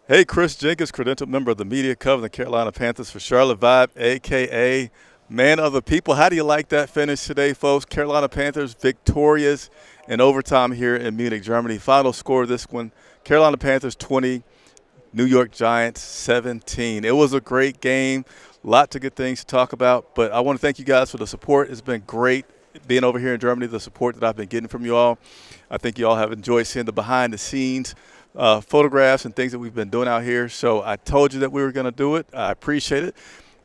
Hey, Chris Jenkins, credentialed member of the media covering the Carolina Panthers for Charlotte Vibe, a.k.a. Man of the People. How do you like that finish today, folks? Carolina Panthers victorious in overtime here in Munich, Germany. Final score of this one, Carolina Panthers 20, New York Giants 17. It was a great game. Lots of good things to talk about, but I want to thank you guys for the support. It's been great being over here in Germany, the support that I've been getting from you all. I think you all have enjoyed seeing the behind-the-scenes photographs and things that we've been doing out here. So I told you that we were going to do it. I appreciate it.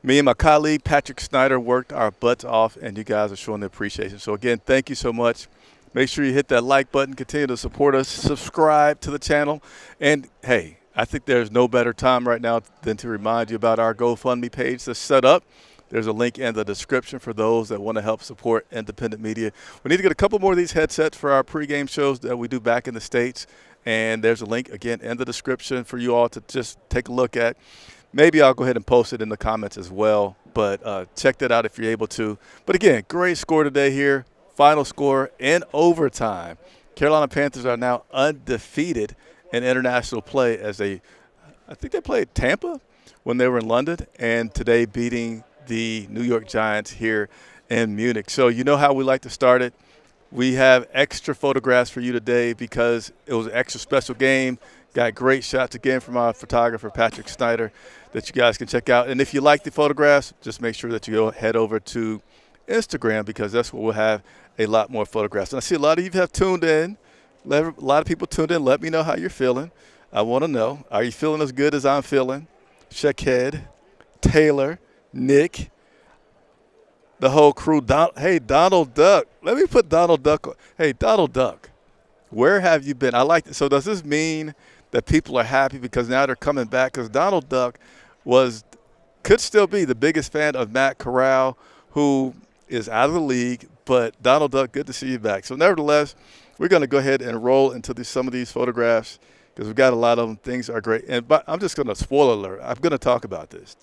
Me and my colleague, Patrick Snyder, worked our butts off, and you guys are showing the appreciation. So, again, thank you so much. Make sure you hit that like button. Continue to support us. Subscribe to the channel. And, hey, I think there's no better time right now than to remind you about our GoFundMe page that's set up. There's a link in the description for those that want to help support independent media. We need to get a couple more of these headsets for our pregame shows that we do back in the States. And there's a link, again, in the description for you all to just take a look at. Maybe I'll go ahead and post it in the comments as well. But check that out if you're able to. But, again, great score today here. Final score in overtime. Carolina Panthers are now undefeated in international play as I think they played Tampa when they were in London, and today beating the New York Giants here in Munich. So you know how we like to start it. We have extra photographs for you today because it was an extra special game. Got great shots again from our photographer, Patrick Snyder, that you guys can check out. And if you like the photographs, just make sure that you go head over to Instagram because that's where we'll have a lot more photographs. And I see a lot of you have tuned in. A lot of people tuned in. Let me know how you're feeling. I want to know. Are you feeling as good as I'm feeling? Shaqued, Taylor, Nick, the whole crew. Hey, Donald Duck. Let me put Donald Duck on. Hey, Donald Duck, where have you been? I like it. So does this mean that people are happy because now they're coming back? Because Donald Duck could still be the biggest fan of Matt Corral, who is out of the league. But Donald Duck, good to see you back. So nevertheless, we're going to go ahead and roll into some of these photographs because we've got a lot of them. Things are great. But I'm just going to spoiler alert. I'm going to talk about this.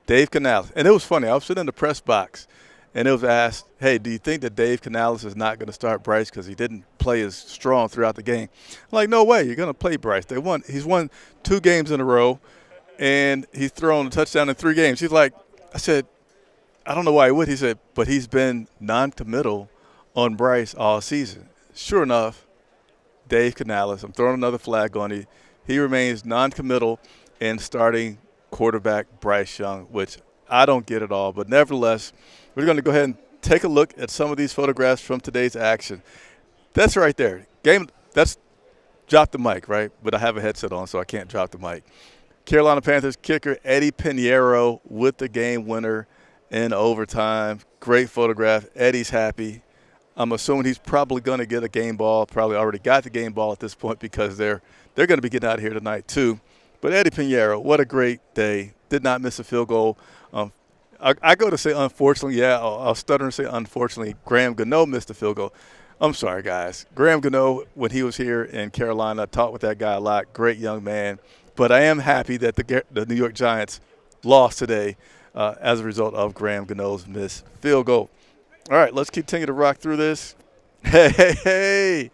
Dave Canales. And it was funny. I was sitting in the press box, and it was asked, hey, do you think that Dave Canales is not going to start Bryce because he didn't play as strong throughout the game? I'm like, no way. You're going to play Bryce. He's won 2 games in a row, and he's thrown a touchdown in 3 games. He's like, I said, I don't know why he would. He said, but he's been non-committal on Bryce all season. Sure enough, Dave Canales, I'm throwing another flag on you. He remains non-committal in starting quarterback Bryce Young, which I don't get at all. But nevertheless, we're going to go ahead and take a look at some of these photographs from today's action. That's right there. That's drop the mic, right? But I have a headset on, so I can't drop the mic. Carolina Panthers kicker Eddie Pinero with the game winner in overtime. Great photograph. Eddie's happy. I'm assuming he's probably going to get a game ball, probably already got the game ball at this point because they're going to be getting out of here tonight too. But Eddie Pinero, what a great day. Did not miss a field goal. I go to say unfortunately. Yeah, I'll stutter and say unfortunately. Graham Gano missed a field goal. I'm sorry, guys. Graham Gano, when he was here in Carolina, I talked with that guy a lot. Great young man. But I am happy that the New York Giants lost today as a result of Graham Gano's missed field goal. All right, let's continue to rock through this. Hey,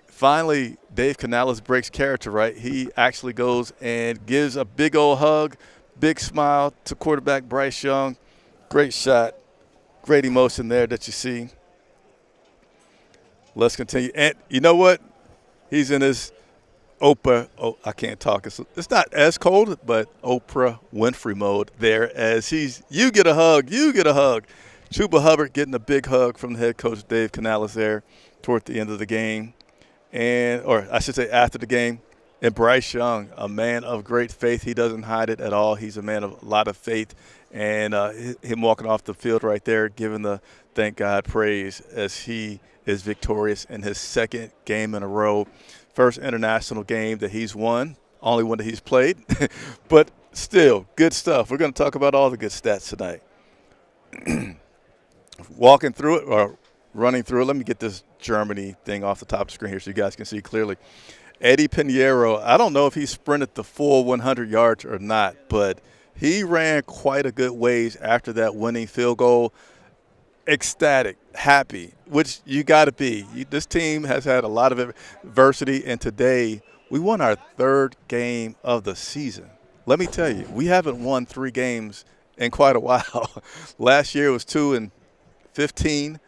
finally, Dave Canales breaks character, right? He actually goes and gives a big old hug, big smile to quarterback Bryce Young. Great shot, great emotion there that you see. Let's continue. And you know what? He's in his Oprah, I can't talk. It's not as cold, but Oprah Winfrey mode there as you get a hug. Chuba Hubbard getting a big hug from the head coach Dave Canales there toward the end of the game, or I should say after the game. And Bryce Young, a man of great faith. He doesn't hide it at all. He's a man of a lot of faith. And him walking off the field right there, giving the thank God praise as he is victorious in his 2nd game in a row. First international game that he's won, only one that he's played. But still, good stuff. We're going to talk about all the good stats tonight. Walking through it or running through it. Let me get this Germany thing off the top of the screen here so you guys can see clearly. Eddie Pinero, I don't know if he sprinted the full 100 yards or not, but he ran quite a good ways after that winning field goal. Ecstatic, happy, which you got to be. This team has had a lot of adversity, and today We won our third game of the season. Let me tell you, we haven't won 3 games in quite a while. Last year was 2 and 15.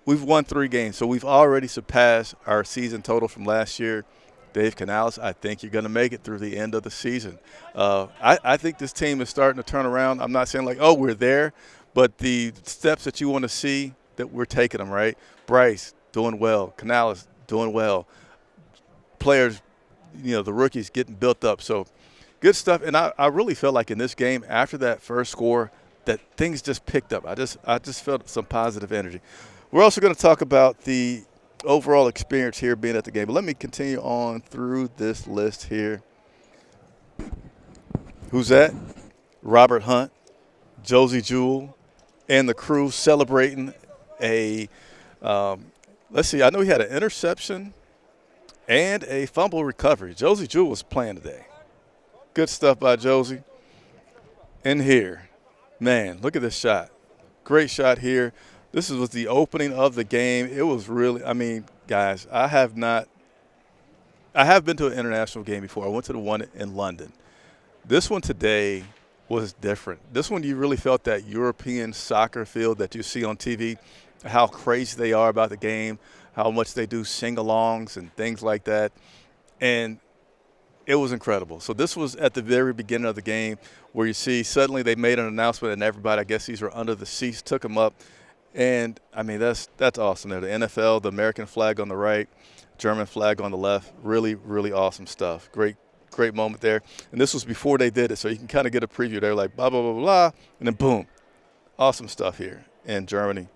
We've won 3 games, so we've already surpassed our season total from last year. Dave Canales, I think you're going to make it through the end of the season. I think this team is starting to turn around. I'm not saying like, oh, we're there, but the steps that you want to see, that we're taking them, right? Bryce doing well, Canales doing well, players, the rookies getting built up. So good stuff. And I really felt like in this game, after that first score, that things just picked up. I just felt some positive energy. We're also going to talk about the overall experience here being at the game. But let me continue on through this list here. Who's that? Robert Hunt, Josie Jewell, and the crew celebrating a let's see, I know he had an interception and a fumble recovery. Josie Jewell was playing today. Good stuff by Josie. In here, man, look at this shot. Great shot here. This was the opening of the game. It was really, guys, I have been to an international game before. I went to the one in London. This one today was different. This one, you really felt that European soccer field that you see on TV, how crazy they are about the game, how much they do sing-alongs and things like that. And it was incredible. So this was at the very beginning of the game where you see suddenly they made an announcement and everybody, I guess these were under the seats, took them up. And, that's awesome there. The NFL, the American flag on the right, German flag on the left, really, really awesome stuff. Great moment there. And this was before they did it, so you can kind of get a preview. They're like, blah, blah, blah, blah, and then boom. Awesome stuff here in Germany.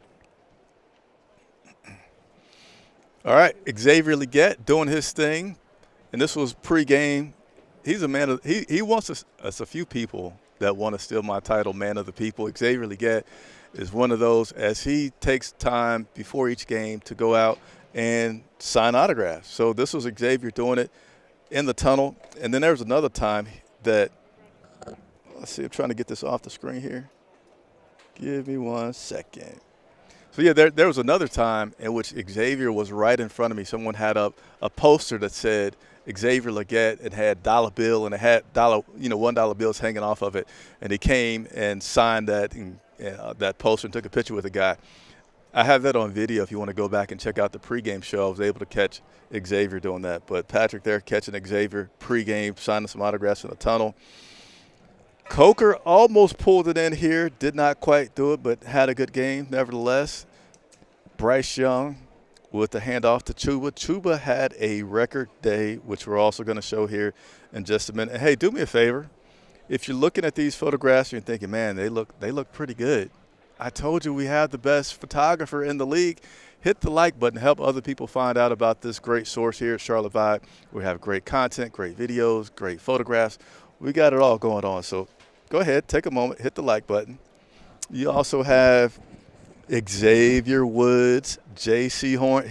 All right, Xavier Legette doing his thing. And this was pregame. He's a man of he wants us a few people that want to steal my title, man of the people. Xavier Legette is one of those, as he takes time before each game to go out and sign autographs. So this was Xavier doing it in the tunnel. And then there was another time that, let's see, I'm trying to get this off the screen here. Give me 1 second. So, yeah, there was another time in which Xavier was right in front of me. Someone had up a poster that said Xavier Legette and had dollar bill, and it had $1 bills hanging off of it. And he came and signed that that poster and took a picture with the guy. I have that on video if you want to go back and check out the pregame show. I was able to catch Xavier doing that. But Patrick there catching Xavier pregame, signing some autographs in the tunnel. Coker almost pulled it in here, did not quite do it, but had a good game nevertheless. Bryce Young with the handoff to Chuba. Chuba had a record day, which we're also going to show here in just a minute. And hey, do me a favor. If you're looking at these photographs and you're thinking, man, they look pretty good. I told you we have the best photographer in the league. Hit the like button, help other people find out about this great source here at Charlotte Vibe. We have great content, great videos, great photographs. We got it all going on. So go ahead, take a moment, hit the like button. You also have Xavier Woods, J.C. Horn.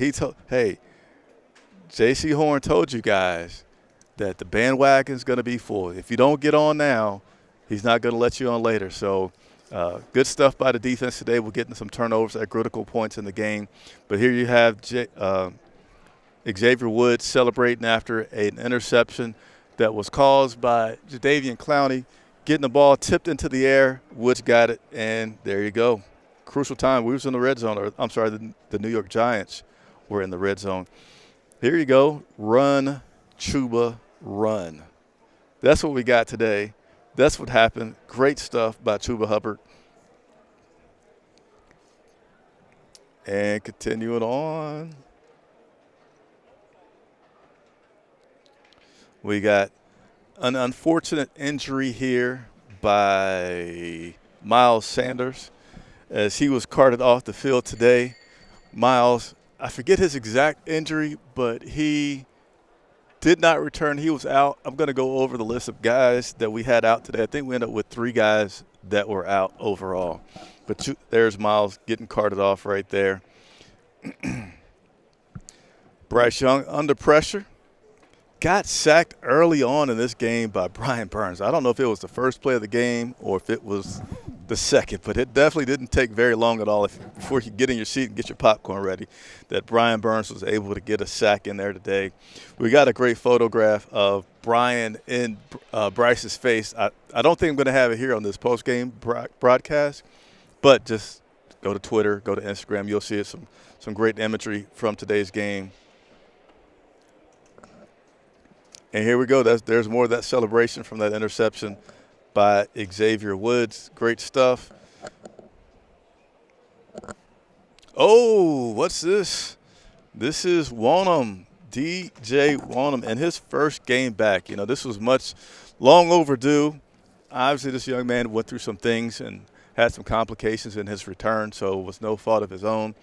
J.C. Horn told you guys that the bandwagon is going to be full. If you don't get on now, he's not going to let you on later. So good stuff by the defense today. We're getting some turnovers at critical points in the game. But here you have Xavier Woods celebrating after an interception that was caused by Jadeveon Clowney getting the ball tipped into the air. Woods got it, and there you go. Crucial time. We was in the red zone. Or, I'm sorry, the New York Giants were in the red zone. Here you go. Run, Chuba, run. That's what we got today. That's what happened. Great stuff by Chuba Hubbard. And continuing on. We got an unfortunate injury here by Miles Sanders as he was carted off the field today. Miles, I forget his exact injury, but he did not return. He was out. I'm going to go over the list of guys that we had out today. I think we ended up with 3 guys that were out overall. But there's Miles getting carted off right there. Bryce Young under pressure. Got sacked early on in this game by Brian Burns. I don't know if it was the first play of the game or if it was the second, but it definitely didn't take very long at all before you get in your seat and get your popcorn ready that Brian Burns was able to get a sack in there today. We got a great photograph of Brian in Bryce's face. I don't think I'm going to have it here on this post-game broadcast, but just go to Twitter, go to Instagram. You'll see it, some great imagery from today's game. And here we go. There's more of that celebration from that interception by Xavier Woods. Great stuff. Oh, what's this? This is Wanham, DJ Wanham, and his first game back. You know, this was long overdue. Obviously, this young man went through some things and had some complications in his return, so it was no fault of his own.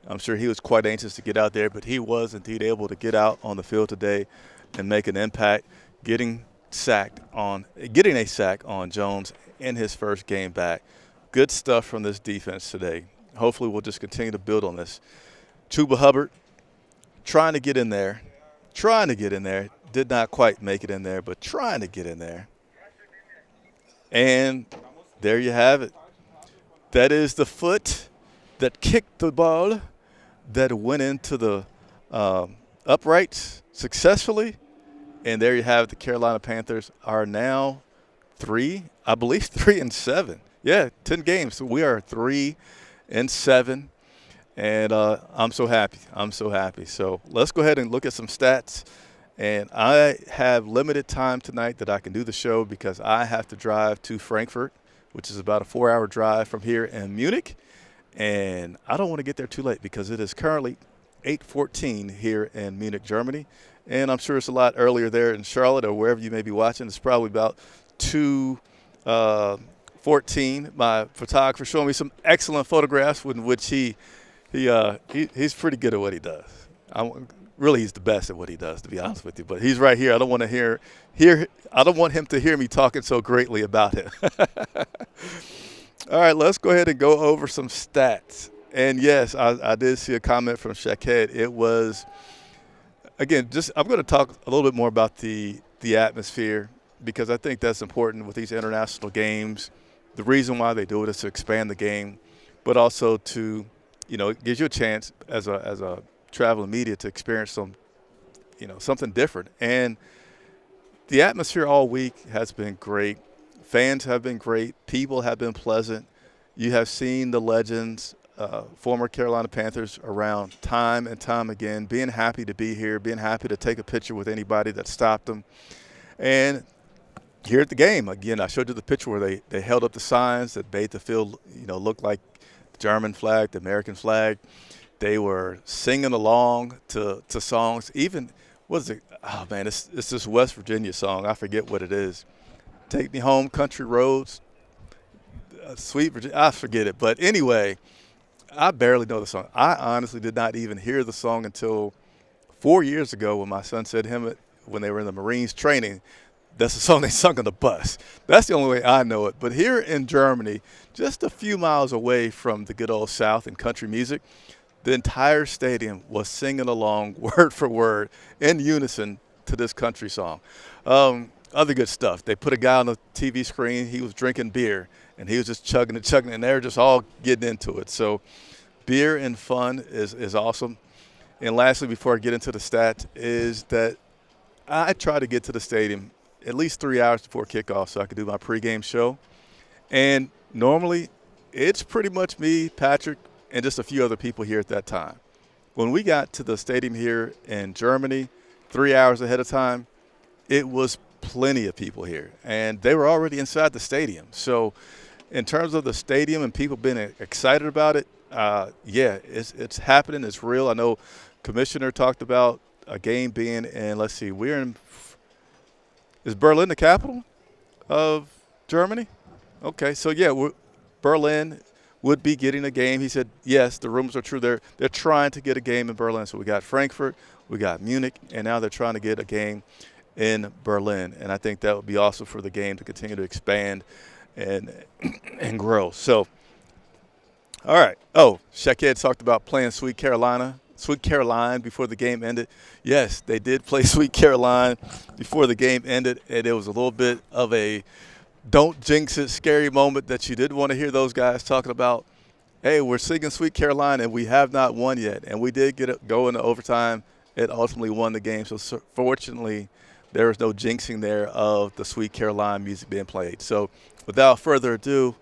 I'm sure he was quite anxious to get out there, but he was indeed able to get out on the field today and make an impact, getting a sack on Jones in his first game back. Good stuff from this defense today. Hopefully we'll just continue to build on this. Chuba Hubbard trying to get in there, did not quite make it in there, but trying to get in there. And there you have it. That is the foot that kicked the ball that went into the uprights successfully. And there you have it. The Carolina Panthers are now 3-7. Yeah, 10 games. So we are 3-7. And I'm so happy. So let's go ahead and look at some stats. And I have limited time tonight that I can do the show because I have to drive to Frankfurt, which is about a 4-hour drive from here in Munich. And I don't want to get there too late because it is currently 8:14 here in Munich, Germany. And I'm sure it's a lot earlier there in Charlotte or wherever you may be watching. It's probably about 2:14. My photographer showing me some excellent photographs in which he's pretty good at what he does. Really, he's the best at what he does, to be honest with you. But he's right here. I don't want to I don't want him to hear me talking so greatly about him. All right, let's go ahead and go over some stats. And yes, I did see a comment from Shaqued. It was, again, I'm going to talk a little bit more about the atmosphere because I think that's important with these international games. The reason why they do it is to expand the game, but also to, it gives you a chance as a traveling media to experience something different. And the atmosphere all week has been great. Fans have been great. People have been pleasant. You have seen the legends, former Carolina Panthers around time and time again, being happy to be here, being happy to take a picture with anybody that stopped them. And here at the game, again, I showed you the picture where they held up the signs that made the field, look like the German flag, the American flag. They were singing along to songs. Even, what is it? Oh, man, it's this West Virginia song. I forget what it is. Take Me Home, Country Roads, Sweet Virginia. I forget it. But anyway, I barely know the song. I honestly did not even hear the song until 4 years ago when my son said to him when they were in the Marines training, that's the song they sung on the bus. That's the only way I know it. But here in Germany, just a few miles away from the good old South and country music, the entire stadium was singing along word for word in unison to this country song. Other good stuff. They put a guy on the TV screen. He was drinking beer, and he was just chugging it, and they were just all getting into it. So beer and fun is awesome. And lastly, before I get into the stats, is that I try to get to the stadium at least 3 hours before kickoff so I could do my pregame show. And normally it's pretty much me, Patrick, and just a few other people here at that time. When we got to the stadium here in Germany 3 hours ahead of time, it was plenty of people here, and they were already inside the stadium. So in terms of the stadium and people being excited about it, it's happening. It's real. I know Commissioner talked about a game being in, let's see, is Berlin the capital of Germany? Okay, so yeah, Berlin would be getting a game. He said, yes, the rumors are true. They're trying to get a game in Berlin. So we got Frankfurt, we got Munich, and now they're trying to get a game in Berlin. And I think that would be awesome for the game to continue to expand and grow. So, all right. Oh, Shaqued talked about playing Sweet Caroline before the game ended. Yes, they did play Sweet Caroline before the game ended, and it was a little bit of a don't jinx it scary moment that you didn't want to hear those guys talking about. Hey, we're singing Sweet Caroline, and we have not won yet. And we did get it go into overtime. It ultimately won the game. So fortunately, there was no jinxing there of the Sweet Caroline music being played. So without further ado,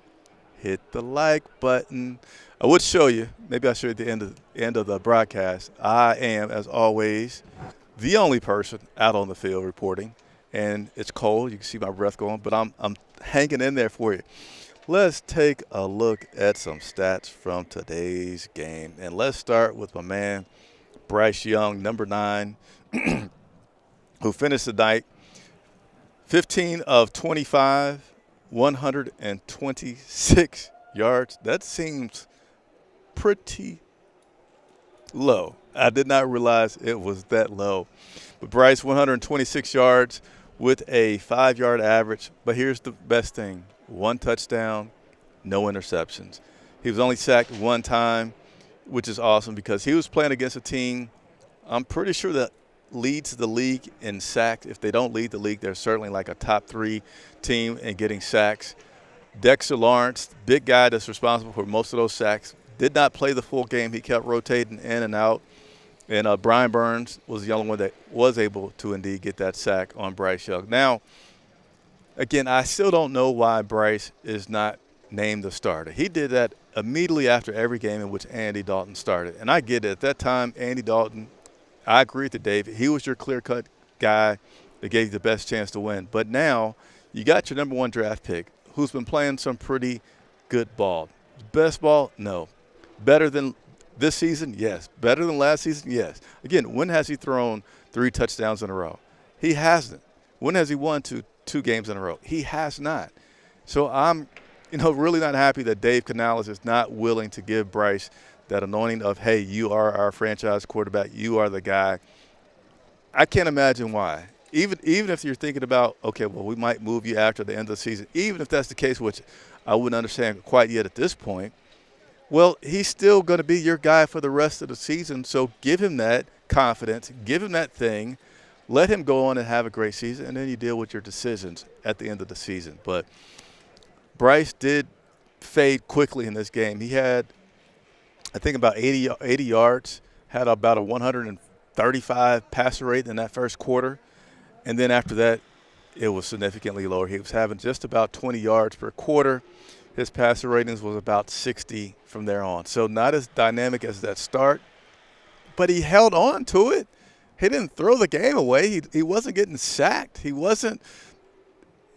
hit the like button. I would show you, maybe I'll show you at the end of the broadcast. I am, as always, the only person out on the field reporting. And it's cold. You can see my breath going, but I'm hanging in there for you. Let's take a look at some stats from today's game. And let's start with my man, Bryce Young, number 9, who finished the night 15 of 25, 126 yards. That seems pretty low. I did not realize it was that low. But Bryce, 126 yards with a 5-yard average. But here's the best thing. 1 touchdown, no interceptions. He was only sacked 1 time, which is awesome because he was playing against a team I'm pretty sure that leads the league in sacks. If they don't lead the league, they're certainly like a top 3 team in getting sacks. Dexter Lawrence, big guy that's responsible for most of those sacks, did not play the full game. He kept rotating in and out. And Brian Burns was the only one that was able to indeed get that sack on Bryce Young. Now, again, I still don't know why Bryce is not named the starter. He did that immediately after every game in which Andy Dalton started. And I get it. At that time, Andy Dalton, I agree with David. He was your clear-cut guy that gave you the best chance to win. But now you got your number 1 draft pick who's been playing some pretty good ball. Best ball? No. Better than this season? Yes. Better than last season? Yes. Again, when has he thrown 3 touchdowns in a row? He hasn't. When has he won two games in a row? He has not. So I'm, really not happy that Dave Canales is not willing to give Bryce that anointing of, hey, you are our franchise quarterback. You are the guy. I can't imagine why. Even if you're thinking about, okay, well, we might move you after the end of the season, even if that's the case, which I wouldn't understand quite yet at this point, well, he's still going to be your guy for the rest of the season. So give him that confidence, give him that thing, let him go on and have a great season, and then you deal with your decisions at the end of the season. But Bryce did fade quickly in this game. He had, I think, about 80 yards, had about a 135 passer rate in that first quarter. And then after that, it was significantly lower. He was having just about 20 yards per quarter. His passer ratings was about 60 from there on. So not as dynamic as that start, but he held on to it. He didn't throw the game away. He wasn't getting sacked. He wasn't,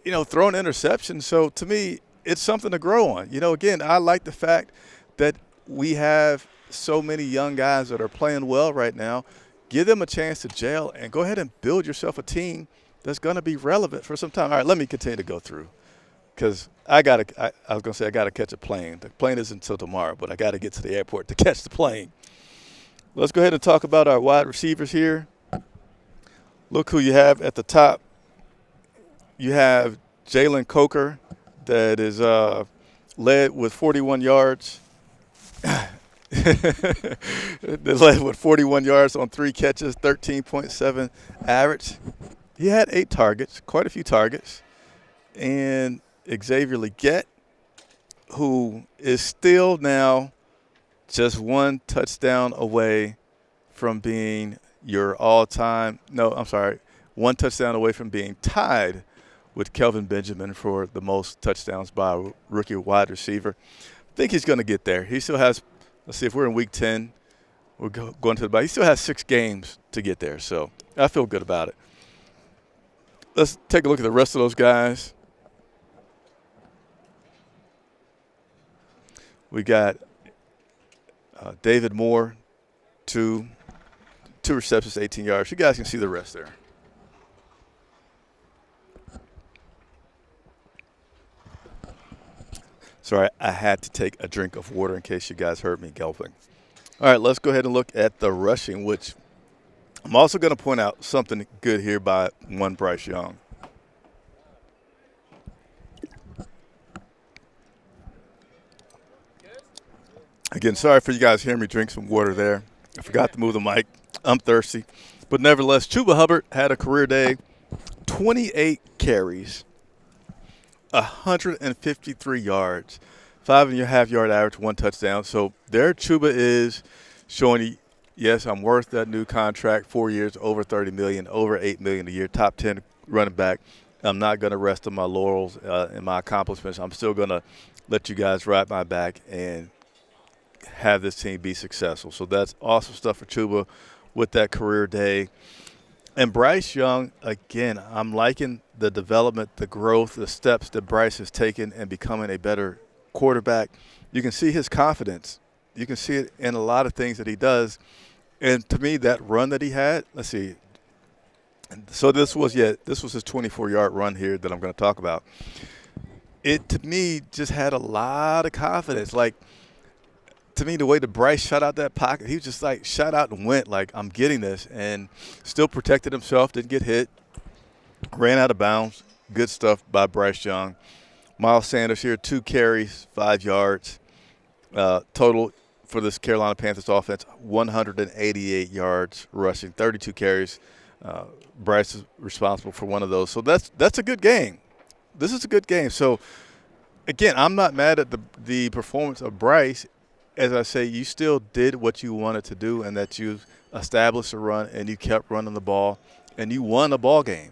throwing interceptions. So to me, it's something to grow on. Again, I like the fact that we have so many young guys that are playing well right now. Give them a chance to gel and go ahead and build yourself a team that's going to be relevant for some time. All right, let me continue to go through because I was going to say I got to catch a plane. The plane isn't until tomorrow, but I got to get to the airport to catch the plane. Let's go ahead and talk about our wide receivers here. Look who you have at the top. You have Jalen Coker that is led with 41 yards. They led with 41 yards on 3 catches, 13.7 average. He had 8 targets, quite a few targets. And Xavier Legette, who is still now just 1 touchdown away from being your all-time – 1 touchdown away from being tied with Kelvin Benjamin for the most touchdowns by a rookie wide receiver. I think he's going to get there. He still has – let's see, if we're in week 10, we're going to the bye. He still has 6 games to get there, so I feel good about it. Let's take a look at the rest of those guys. We got David Moore, 2 receptions, 18 yards. You guys can see the rest there. Sorry, I had to take a drink of water in case you guys heard me gulping. All right, let's go ahead and look at the rushing, which I'm also going to point out something good here by one Bryce Young. Again, sorry for you guys hearing me drink some water there. I forgot to move the mic. I'm thirsty. But nevertheless, Chuba Hubbard had a career day, 28 carries, 153 yards, 5.5 yard average, 1 touchdown. So there Chuba is showing you, yes, I'm worth that new contract, 4 years, over $30 million, over $8 million a year, top 10 running back. I'm not going to rest on my laurels and my accomplishments. I'm still going to let you guys ride my back and have this team be successful. So that's awesome stuff for Chuba with that career day. And Bryce Young, again, I'm liking the development, the growth, the steps that Bryce has taken in becoming a better quarterback. You can see his confidence. You can see it in a lot of things that he does. And to me, that run that he had, let's see. So this was his 24-yard run here that I'm going to talk about. It, to me, just had a lot of confidence. Like, to me, the way that Bryce shot out that pocket, he was just like shot out and went like, I'm getting this, and still protected himself, didn't get hit, ran out of bounds. Good stuff by Bryce Young. Miles Sanders here, 2 carries, 5 yards. Total for this Carolina Panthers offense, 188 yards rushing, 32 carries. Bryce is responsible for one of those. So that's a good game. This is a good game. So, again, I'm not mad at the performance of Bryce. As I say, you still did what you wanted to do, and that you established a run and you kept running the ball and you won a ball game.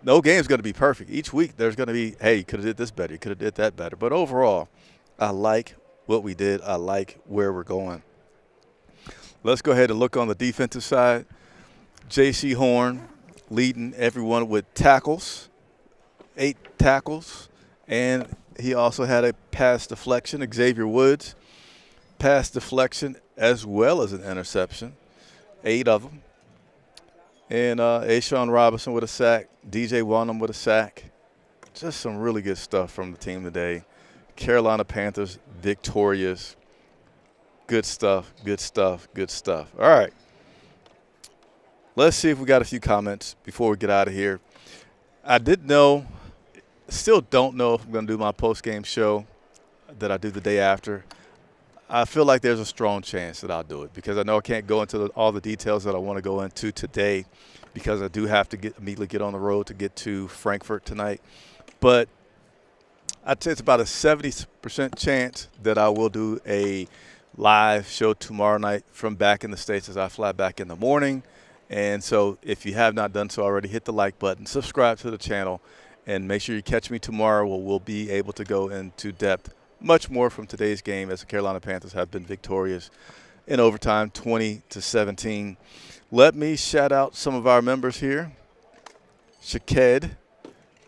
No game is going to be perfect. Each week there's going to be, hey, you could have did this better, you could have did that better. But overall, I like what we did. I like where we're going. Let's go ahead and look on the defensive side. J.C. Horn leading everyone with tackles, 8 tackles, and he also had a pass deflection. Xavier Woods, pass deflection as well as an interception, 8 of them. And Ashawn Robinson with a sack, DJ Wanham with a sack. Just some really good stuff from the team today. Carolina Panthers victorious. Good stuff, good stuff, good stuff. All right. Let's see if we got a few comments before we get out of here. I still don't know if I'm going to do my post-game show that I do the day after. I feel like there's a strong chance that I'll do it because I know I can't go into all the details that I want to go into today because I do have to immediately get on the road to get to Frankfurt tonight. But I'd say it's about a 70% chance that I will do a live show tomorrow night from back in the States as I fly back in the morning. And so if you have not done so already, hit the like button, subscribe to the channel, and make sure you catch me tomorrow where we'll be able to go into depth much more from today's game as the Carolina Panthers have been victorious in overtime, 20-17. Let me shout out some of our members here. Shaked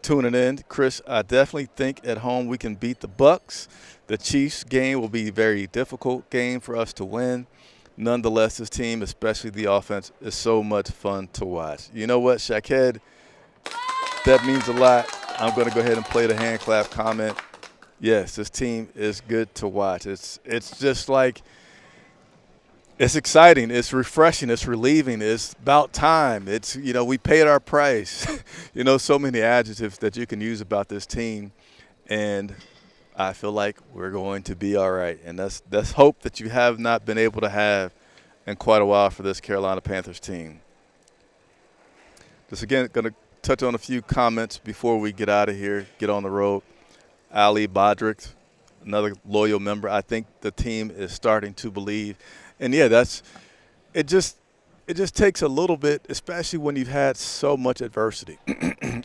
tuning in. Chris, I definitely think at home we can beat the Bucs. The Chiefs game will be a very difficult game for us to win. Nonetheless, this team, especially the offense, is so much fun to watch. You know what, Shaked? That means a lot. I'm going to go ahead and play the hand clap comment. Yes, this team is good to watch. It's just like it's exciting. It's refreshing. It's relieving. It's about time. It's, we paid our price. So many adjectives that you can use about this team. And I feel like we're going to be all right. And that's hope that you have not been able to have in quite a while for this Carolina Panthers team. Just again, going to touch on a few comments before we get out of here, get on the road. Ali Bodrick, another loyal member. I think the team is starting to believe. And, yeah, it just takes a little bit, especially when you've had so much adversity,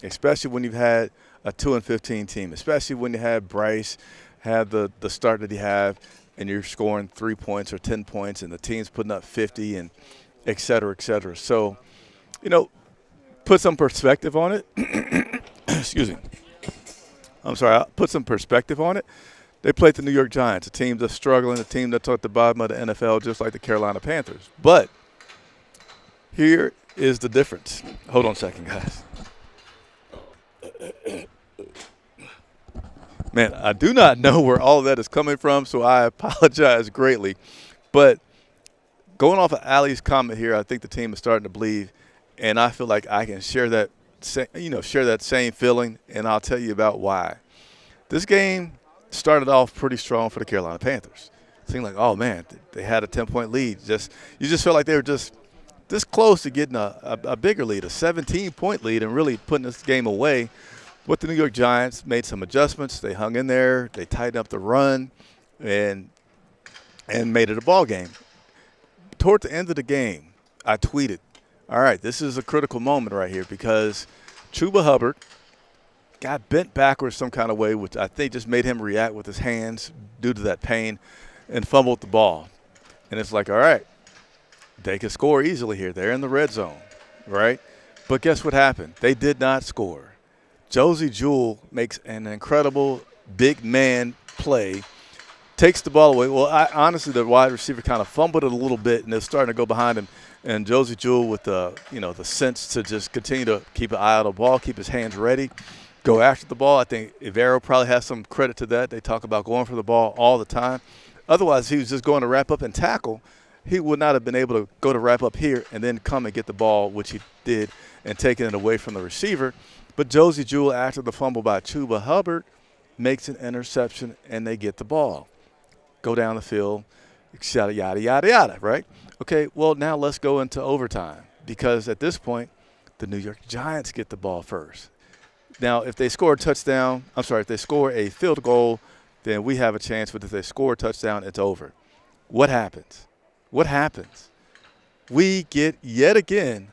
especially when you've had a 2-15 team, especially when you had Bryce have the start that he had and you're scoring 3 points or 10 points and the team's putting up 50 and et cetera, et cetera. So, put some perspective on it. Excuse me. I'm sorry. I'll put some perspective on it. They played the New York Giants, a team that's struggling, a team that's at the bottom of the NFL, just like the Carolina Panthers. But here is the difference. Hold on a second, guys. Man, I do not know where all of that is coming from, so I apologize greatly. But going off of Ali's comment here, I think the team is starting to believe, and I feel like I can share that same feeling, and I'll tell you about why. This game started off pretty strong for the Carolina Panthers. It seemed like, oh, man, they had a 10-point lead. You just felt like they were just this close to getting a bigger lead, a 17-point lead, and really putting this game away. But the New York Giants made some adjustments. They hung in there. They tightened up the run and made it a ball game. Toward the end of the game, I tweeted, all right, this is a critical moment right here because Chuba Hubbard got bent backwards some kind of way, which I think just made him react with his hands due to that pain and fumbled the ball. And it's like, all right, they can score easily here. They're in the red zone, right? But guess what happened? They did not score. Josey Jewell makes an incredible big man play, takes the ball away. Well, honestly, the wide receiver kind of fumbled it a little bit, and they're starting to go behind him. And Josey Jewell with the sense to just continue to keep an eye on the ball, keep his hands ready, go after the ball. I think Ivero probably has some credit to that. They talk about going for the ball all the time. Otherwise, he was just going to wrap up and tackle. He would not have been able to go to wrap up here and then come and get the ball, which he did, and taking it away from the receiver. But Josey Jewell, after the fumble by Chuba Hubbard, makes an interception, and they get the ball. Go down the field, yada, yada, yada, yada, right? Okay, well, now let's go into overtime because at this point, the New York Giants get the ball first. Now, if they score if they score a field goal, then we have a chance. But if they score a touchdown, it's over. What happens? We get yet again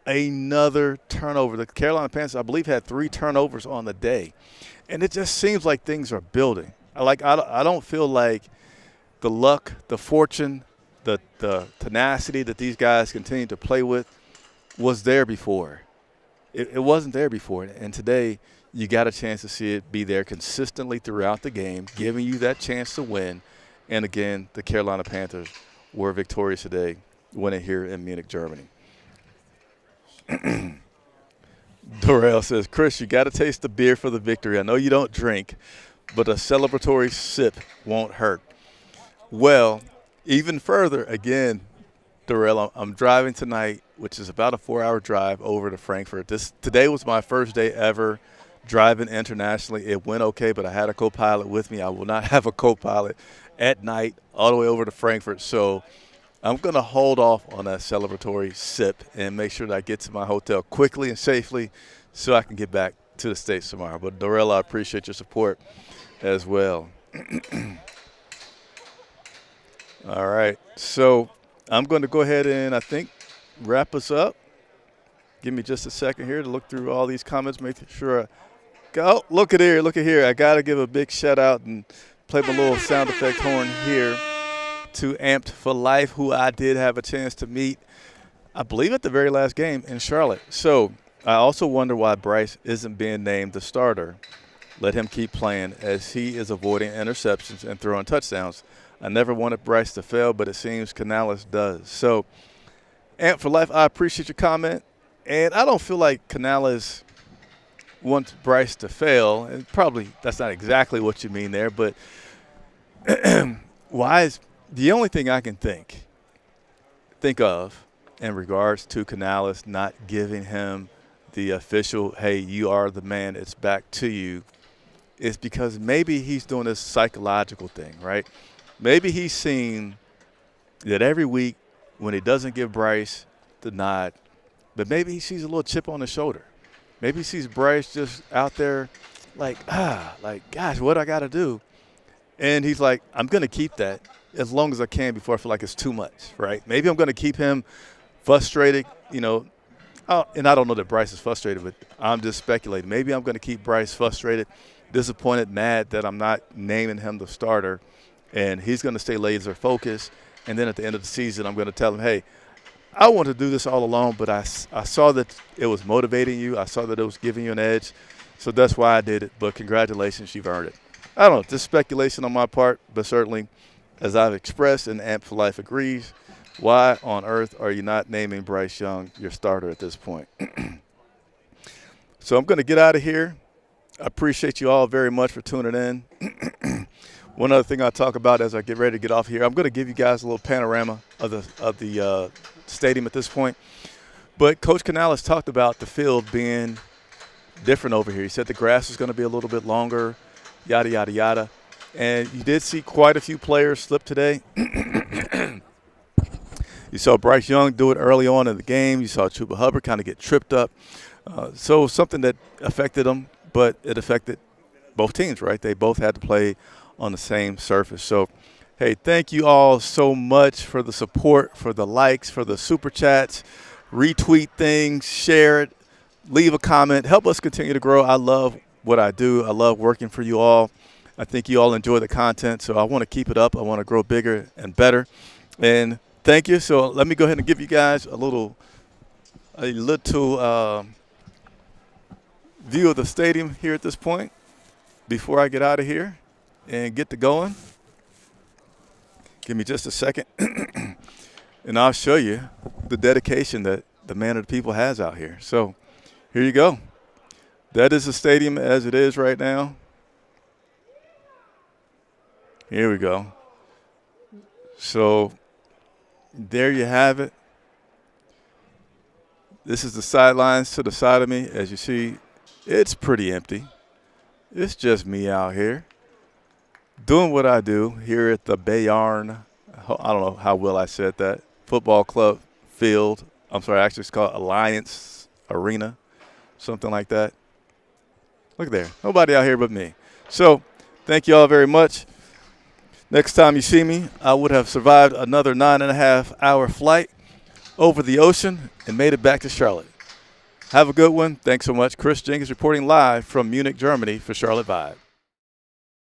another turnover. The Carolina Panthers, I believe, had 3 turnovers on the day. And it just seems like things are building. I don't feel like the luck, the fortune, the tenacity that these guys continue to play with was there before. It wasn't there before. And today you got a chance to see it be there consistently throughout the game, giving you that chance to win. And, again, the Carolina Panthers were victorious today, winning here in Munich, Germany. Dorrell says, Chris, you got to taste the beer for the victory. I know you don't drink, but a celebratory sip won't hurt. Well, even further, again, Dorrell, I'm driving tonight, which is about a 4-hour drive over to Frankfurt. Today was my first day ever driving internationally. It went okay, but I had a co-pilot with me. I will not have a co-pilot at night all the way over to Frankfurt. So I'm going to hold off on that celebratory sip and make sure that I get to my hotel quickly and safely so I can get back to the States tomorrow. But, Dorrell, I appreciate your support as well. All right. So I'm going to go ahead and, I think, wrap us up. Give me just a second here to look through all these comments, make sure look at here. I got to give a big shout-out and play my little sound effect horn here to Amped for Life, who I did have a chance to meet, I believe, at the very last game in Charlotte. So I also wonder why Bryce isn't being named the starter. Let him keep playing as he is avoiding interceptions and throwing touchdowns. I never wanted Bryce to fail, but it seems Canales does. So, Amped for Life, I appreciate your comment. And I don't feel like Canales wants Bryce to fail. And probably that's not exactly what you mean there, but why is the only thing I can think of in regards to Canales not giving him the official, hey, you are the man, it's back to you, is because maybe he's doing this psychological thing, right? Maybe he's seen that every week when he doesn't give Bryce the nod, but maybe he sees a little chip on his shoulder. Maybe he sees Bryce just out there like, gosh, what I got to do? And he's like, I'm going to keep that as long as I can before I feel like it's too much, right? Maybe I'm going to keep him frustrated, and I don't know that Bryce is frustrated, but I'm just speculating. Maybe I'm going to keep Bryce frustrated, disappointed, mad that I'm not naming him the starter, and he's going to stay laser focused. And then at the end of the season, I'm going to tell him, hey, I want to do this all along, but I saw that it was motivating you. I saw that it was giving you an edge. So that's why I did it. But congratulations, you've earned it. I don't know, just speculation on my part, but certainly, as I've expressed and Amped for Life agrees, why on earth are you not naming Bryce Young your starter at this point? So I'm going to get out of here. I appreciate you all very much for tuning in. One other thing I'll talk about as I get ready to get off here, I'm going to give you guys a little panorama of the stadium at this point. But Coach Canales talked about the field being different over here. He said the grass is going to be a little bit longer, yada, yada, yada. And you did see quite a few players slip today. You saw Bryce Young do it early on in the game. You saw Chuba Hubbard kind of get tripped up. So something that affected him. but it affected both teams, right? They both had to play on the same surface. So, hey, thank you all so much for the support, for the likes, for the super chats. Retweet things, share it, leave a comment. Help us continue to grow. I love what I do. I love working for you all. I think you all enjoy the content, so I want to keep it up. I want to grow bigger and better. And thank you. So let me go ahead and give you guys a little view of the stadium here at this point before I get out of here and get to going. Give me just a second, and I'll show you the dedication that the Man of the People has out here. So here you go. That is the stadium as it is right now. Here we go. So there you have it. This is the sidelines to the side of me. As you see, it's pretty empty. It's just me out here doing what I do here at the Bayarn, I don't know how well I said that, football club field. I'm sorry, actually it's called Alliance Arena, something like that. Look there, nobody out here but me. So thank you all very much. Next time you see me, I would have survived another 9.5-hour flight over the ocean and made it back to Charlotte. Have a good one. Thanks so much. Chris Jenkins reporting live from Munich, Germany for Charlotte Vibe.